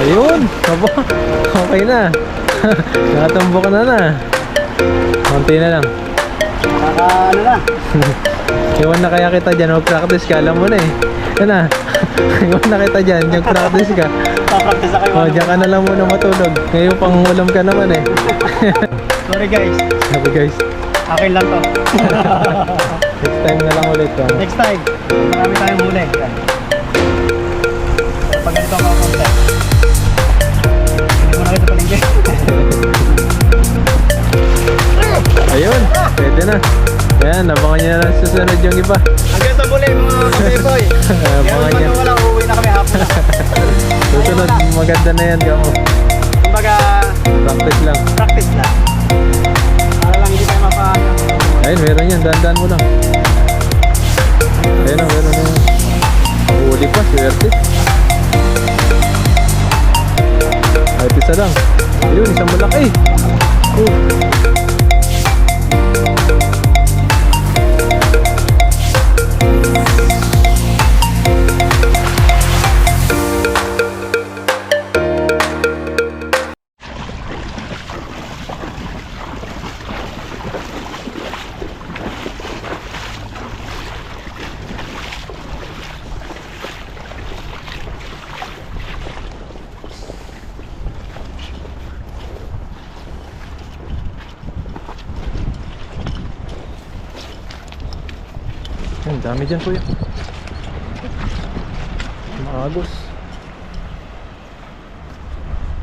Ayun! Aba, okay na. Nakatambo ka na. Konti na lang. Ano na? Iwan na kaya kita dyan, mag-practice ka, alam mo na eh. Yan na. Iwan na kita dyan, mag-practice ka. Papractice na kayo. O, dyan ka na lang muna matulog. Ngayon pang ulam ka naman eh. Sorry guys. Sabi guys, Akin lang to. next time na lang ulit. Next time, marami tayong huli. Yan. Pero pag ganito ang content, hindi mo na kita palinggi. Ayun, pwede na. Yan, abangan nyo na lang susunod yung iba. Hanggang sa muli mga kapeboy. Abangan nyo. Wala, uuwi na kami hapon na. Susunod, maganda na yan, gamo. Kumbaga, Practice lang. practice lang. Para lang hindi tayo mapaano. Ayun, meron yan, dahan-dahan mo lang. Ayun na, meron na. Huli pa, swerte. Ay, isa lang. Ayun, isang malaki. Ang dami dyan, kuya. Maagos.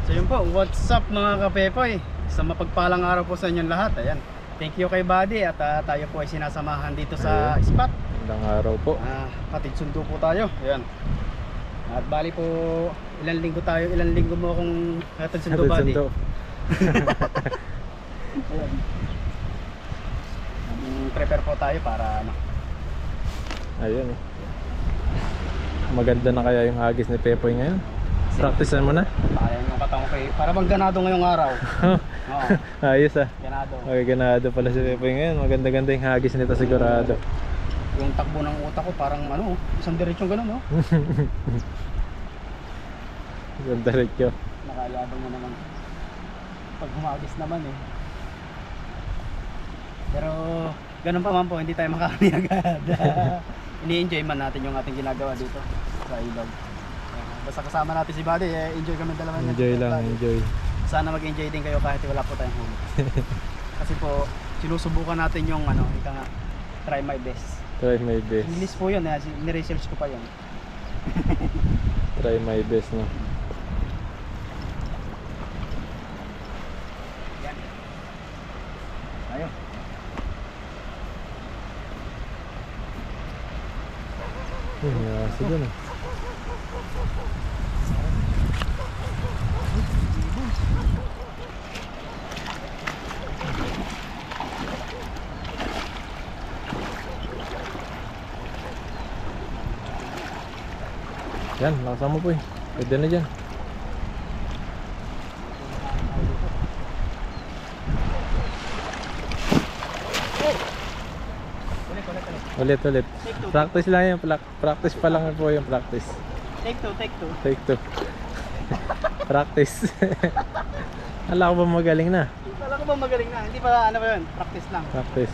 So yun po, what's up mga kapepoy? Sa mapagpalang araw po sa inyong lahat. Ayan. Thank you kay Buddy at tayo po ay sinasamahan dito sa spot. Magandang araw po. Hatid sundo po tayo. Ayan. At bali po, ilang linggo mo akong hatid sundo, Buddy. Ayan. Prepare po tayo para ano. Ayun. Maganda na kaya yung hagis ni Pepoy ngayon. Practicean mo na. Ayan yung katang kay para bang ganado ngayong araw. Oo. Ayos ah. Ganado. Okay, ganado pala si Pepoy ngayon. Maganda-ganda yung hagis nito sigurado. Yung takbo ng utak ko parang ano, isang diretsyon gano'n, no? Ganda rin yun. Nakalabang na naman. Pag humagis naman eh. Pero ganun pa man po, hindi tayo makakami agad. Ini-enjoy man natin yung ating ginagawa dito sa ilog. Basta kasama natin si Buddy, enjoy kami dalawa niya. Enjoy lang, enjoy. Sana mag-enjoy din kayo kahit wala po tayong huli. Kasi po, sinusubukan natin yung ano, ika nga, try my best. Try my best. English po yun, ni-research ko pa yun. Try my best, no? Yan. Tayo. Nasa dun ah. Yan, lakasan mo po eh. Pwede na dyan. Ulit. Practice lang yan. Practice pa lang po yung practice. Take two. Take two. Practice. Ala ko ba magaling na? Wala ko ba magaling na? Hindi pa ano ba yun? Practice lang. Practice.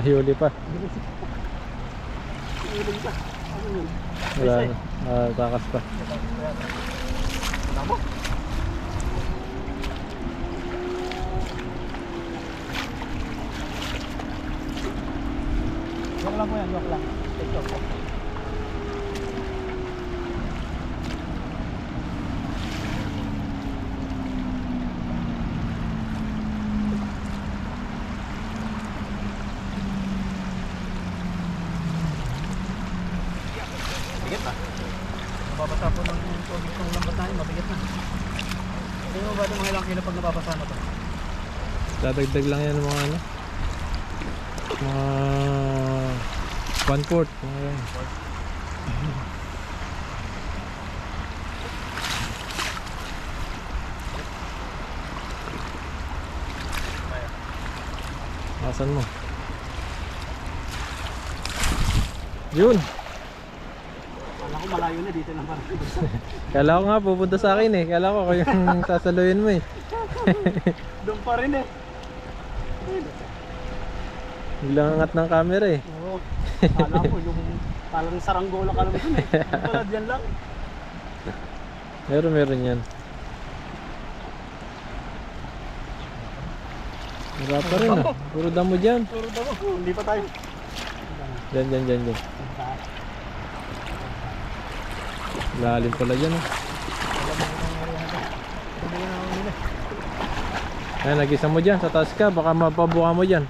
Ay, huli pa. Wala na. Takas pa. Tama. Wag lang po yan, wag lang. Take two. Bigat na. Nababasa po ng tubig ng lambat namin, mabigat na. Hindi mo ba ito mga ilang kilo pag nababasa na to? Dadagdag lang yan ng mga ano. Mga 1/4. Asan mo? Yun. Kala ko malayo na dito lang parang. Kala ko nga pupunta sa akin eh. Kala ko ako yung sasaluhin mo eh. Doon pa rin eh. Biglang angat ng camera eh. Oo. Kala ko yung parang saranggola ka naman dun eh. Yung pala dyan lang. Meron yan. Wala pa rin ah. Puro damo dyan. Puro damo. Hindi pa tayo. Dyan. Lalim pala dyan ah. Ayan, nag-isa mo dyan sa taas ka. Baka mapabuka mo dyan.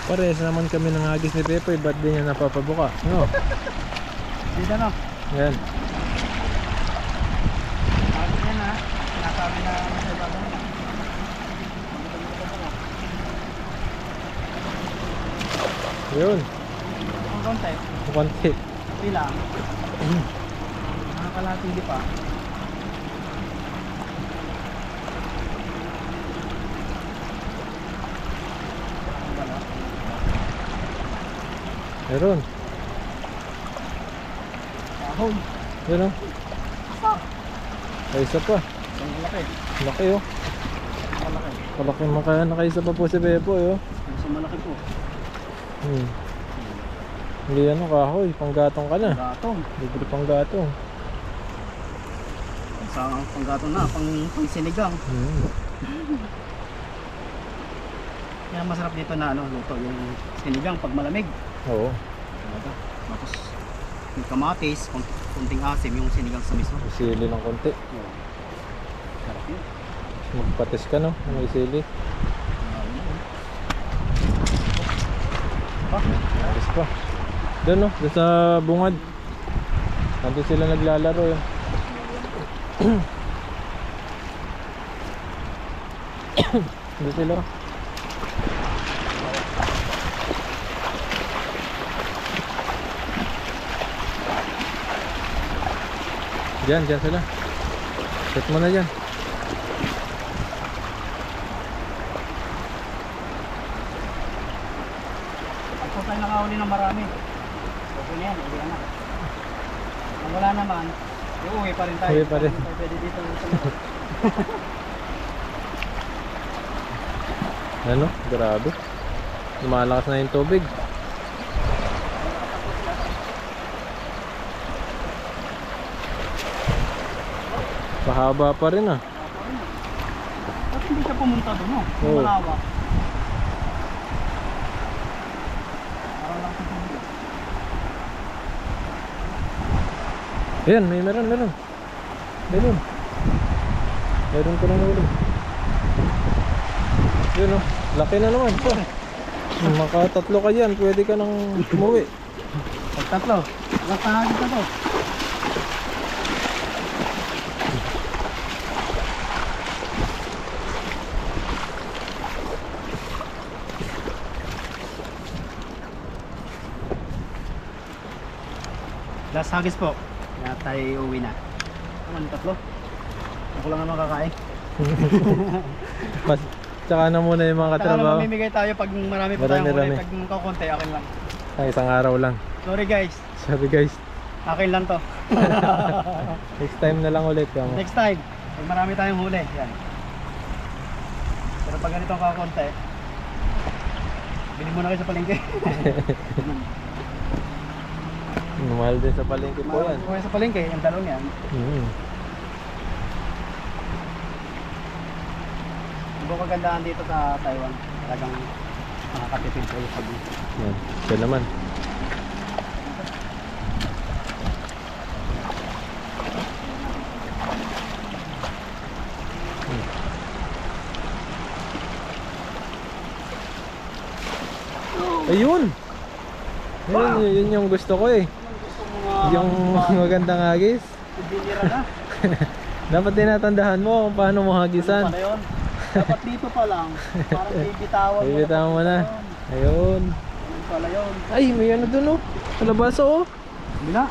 Pares naman kami ng hagis ni Pepe. Ba't di niya napapabuka? No? Dito no. Yan. Bakit yan ha? Sinasabi na sa ibabaw. Yun. Ang konti. Konti. Pila. Nakakalating di pa. Meron. Ahon. Yun o. Ay, isa pa. Ang malaki. Laki oh. Malaki. Kalaki nakaisa pa po si Bebo oh. Mas malaki po. Hindi ano kahoy, panggatong ka na. Gatong. Libre panggatong. Sa panggatong na, pang sinigang. Kaya masarap dito na ano, luto yung sinigang pag malamig. Oo. Tapos may kamatis, kunting asim yung sinigang sa miso. Isili ng konti. Oo. Sarap yun. Magpatis ka no, ng isili. Patis pa. Doon no, doon sa bungad. Nandun sila naglalaro yun. Doon sila. Diyan sila. Set mo na dyan. Ako tayo nakahuli ng marami. Okay na yan, uwi na. Kung wala naman, uuwi pa rin tayo. Uwi pa rin. Hindi tayo pwede dito. Ano? Grabe. Lumalakas na yung tubig. Pahaba pa rin ah. Ba't hindi siya pumunta doon, no? Oo. Malawak. Parang lang sa tubig. Ayan, meron. Meron ko na ulit. Yun oh, laki na naman. Makatatlo ka dyan, pwede ka nang umuwi. Pag tatlo, ilang pahagis na to? Last hagis po. Kaya tayo uwi na. Ano tatlo? Ako lang naman kakain. Mas, tsaka na muna yung mga Saka katrabaho. naman mamimigay tayo pag marami pa tayong Marami. huli. Pag kakunti, akin lang. Ay, isang araw lang. Sorry guys, Sorry guys. akin lang to. Next time na lang ulit. Kamo. Next time, pag marami tayong huli. Yan. Pero pag ganitong kakunti, bili muna kayo sa palengke. Mahal din sa palengke po yan. Kung sa palengke, yung dalawang yan. Ibang kagandahan dito sa Taiwan. Talagang nakakatipid kayo pag Yan. Siya naman. Ayun! Yun yung gusto ko eh. Gusto mo nga Yung magandang hagis. ibinira na. Dapat tinatandahan mo kung paano mo hagisan. Ano pala yun? Dapat dito pa lang. Parang bibitawan mo. Bibitawan mo na. Ayun. Ano pala yun? Ay, may ano dun oh. Sa labas oh. Bila.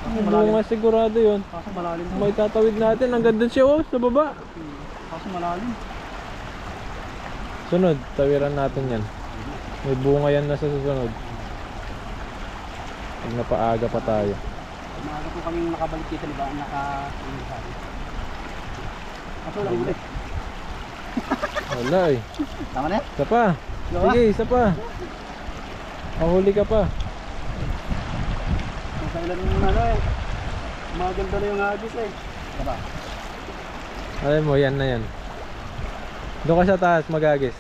Ang bunga sigurado yun. Kaso malalim. May tatawid natin. Hanggang dun siya oh. Sa baba. Kaso malalim. Sunod. Tawiran natin yan. May bunga yan na sa susunod. Pag napaaga pa tayo. Umaga po kaming nakabalik dito, di ba? Kaso lang ulit. Wala eh. Tama na yan? Isa pa. Sige, isa pa. Mahuli ka pa. Kung kailan yung ano eh. Maganda na yung hagis eh. Diba? Alam mo, yan na yan. Doon ka sa taas magagis.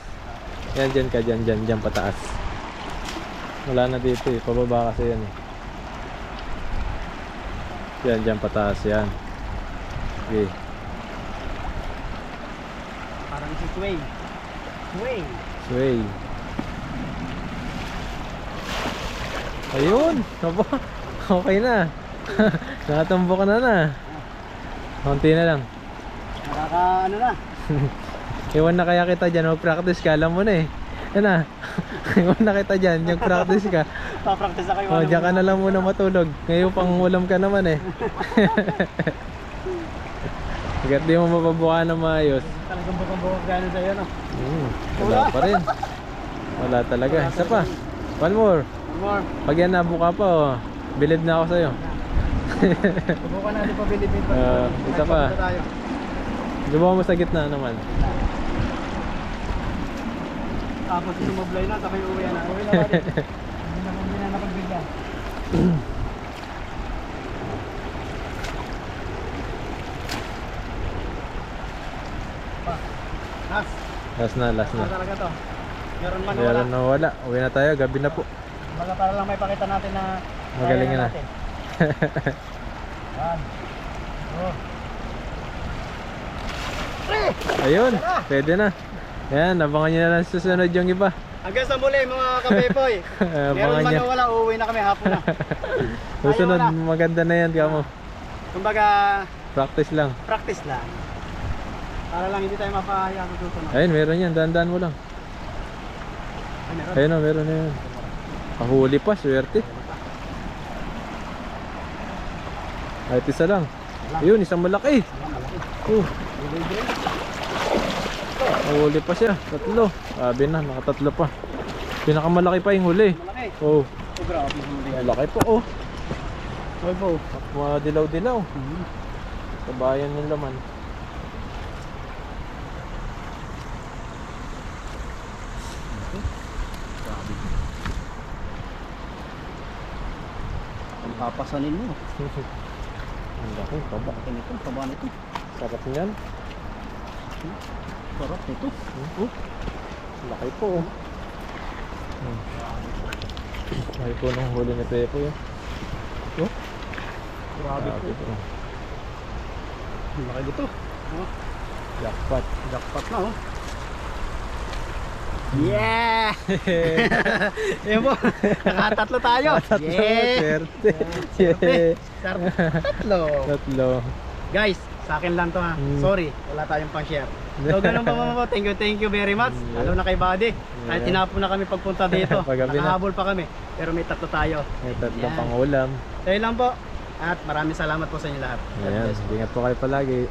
Yan, dyan ka, dyan pataas. Wala na dito eh, pababa kasi yan eh. Dyan pataas yan. Okay. Parang si Sway. Sway. Sway. Ayun, aba, okay na. Nakatumbo ka na. Konti na lang. Nakaka ano na. Iwan na kaya kita dyan, mag-practice ka, alam mo na eh. Yan na. Iwan na kita dyan, mag-practice ka. Pa-practice na kayo. Oh, diyan ka na lang muna matulog. Ngayon pang ulam ka naman eh. Hanggat di mo mapabuka na maayos. Talagang bukang-bukang gano'n sa'yo no? Wala pa rin. Wala talaga. Isa pa. One more. One more. Pag yan nabuka pa oh, bilib na ako sa'yo. Subukan natin pabilibin pa. Isa pa. Tayo. Gawa mo sa gitna naman. Tapos sumablay na, tapos uwi na. Uwi na natin. Hindi na napagbigyan. Last. Last na. Ano talaga to? Meron man wala. Meron na wala. Uwi na tayo. Gabi na po. Baga para lang may pakita natin na Magaling kaya na. natin. One. Two. Ayun. Pwede na. Yan. Abangan nyo na lang susunod yung iba. Hanggang sa muli mga kabepoy. Meron Abangan man nyo. o wala, uuwi na kami hapon na. Susunod. Ayaw, wala. Maganda na yan. Kamo. Kumbaga, Practice lang. practice lang. Para lang hindi tayo mapahiya sa susunod. Ayun. Meron yan. Dahan-dahan mo lang. Ay, meron. Ayun o. Meron na yan. Pahuli pa. Swerte. Kahit isa lang. Ayun. Isang malaki. Huli pa siya. Tatlo. Sabi na. Nakatatlo pa. Pinakamalaki pa yung huli. Malaki. Oh. Oh, grabe yung huli. Malaki po oh. Ay po. Mga dilaw-dilaw. Kabayan yung laman. Grabe. Ang papasanin mo. Ang laki. Taba. Taba nito. Sarap niyan. Sarap nito. Laki po oh. Laki po ng huli ni Pepo yun. Oh. Grabe Grabe po. po. Ang laki dito. Oh, Jackpot. jackpot na oh. Yeah! Yan po. Nakatatlo tayo. Tatlo. Yeah! Swerte. Swerte. Yeah. Tatlo. Tatlo. Guys, sa akin lang to ha. Sorry, wala tayong pang-share. So ganun pa mama po. Thank you very much. Lalo na kay Buddy. Kahit tinapon na kami pagpunta dito. Paggabi na. Nakahabol pa kami. Pero may tatlo tayo. May tatlo Yan. pang ulam. So yun lang po. At maraming salamat po sa inyo lahat. God Ayan. bless. Ingat po kayo palagi.